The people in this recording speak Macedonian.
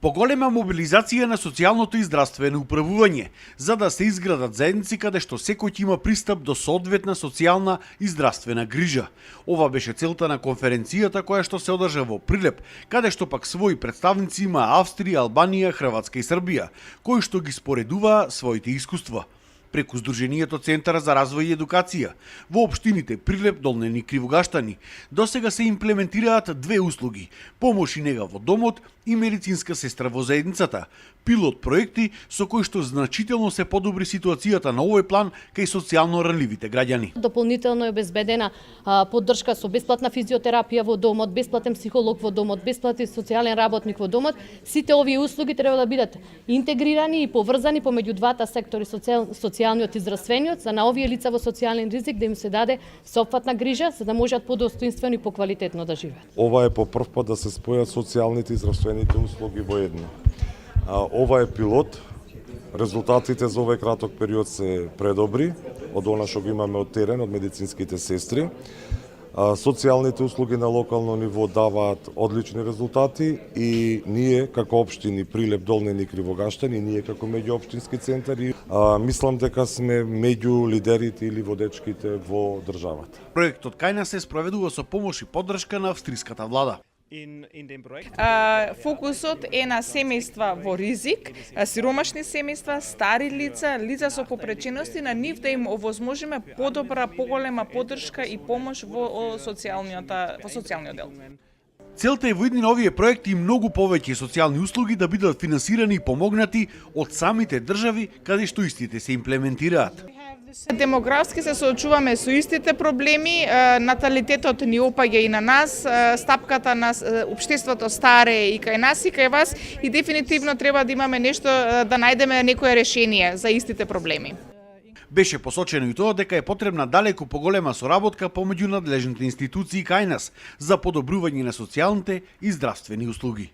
Поголема мобилизација на социјалното и здравствено управување, за да се изградат заедници каде што секој ќе има пристап до соодветна социјална и здравствена грижа. Ова беше целта на конференцијата која што се одржа во Прилеп, каде што пак своји представници има Австрија, Албанија, Хрватска и Србија, кои што ги споредува своите искуства. Преку Сдруженијето Центар за развој и едукација во општините Прилеп, Долнен и Кривогаштани досега се имплементираат две услуги: помош и нега во домот и медицинска сестра во заедницата. Пилот проекти со кои што значително се подобри ситуацијата на овој план кај социјално ранливите граѓани. Дополнително е обезбедена поддршка со бесплатна физиотерапија во домот, бесплатен психолог во домот, бесплатен социјален работник во домот. Сите овие услуги треба да бидат интегрирани и поврзани помеѓу двата сектори, социјалниот и здравствениот, за на овие лица во социјален ризик да им се даде сеопфатна грижа за да можат подостоинствено и поквалитетно да живеат. Ова е по прв пат да се спојат социјалните и здравствените услуги во едно. Ова е пилот. Резултатите за овој краток период се предобри од она што го имаме од терен, од медицинските сестри. Социјалните услуги на локално ниво даваат одлични резултати и ние како општини Прилеп, Долнен и Кривогаштани, ние како меѓуопштински центари, мислам дека сме меѓу лидерите или водечките во државата. Проектот кај нас се спроведува со помош и поддршка на австриската влада. Фокусот е на семејства во ризик, сиромашни семејства, стари лица, лица со попречености, на нив да им овозможиме подобра, поголема поддршка и помош во социјалниот дел. Целта е во иднина овие проекти и многу повеќе социјални услуги да бидат финансирани и помогнати од самите држави каде што истите се имплементираат. Демографски се соочуваме со истите проблеми, наталитетот ни опаѓа и на нас, стапката на општеството старее и кај нас и кај вас и дефинитивно треба да имаме нешто, да најдеме некое решение за истите проблеми. Беше посочено и тоа дека е потребна далеку поголема соработка помеѓу надлежните институции кај нас за подобрување на социјалните и здравствени услуги.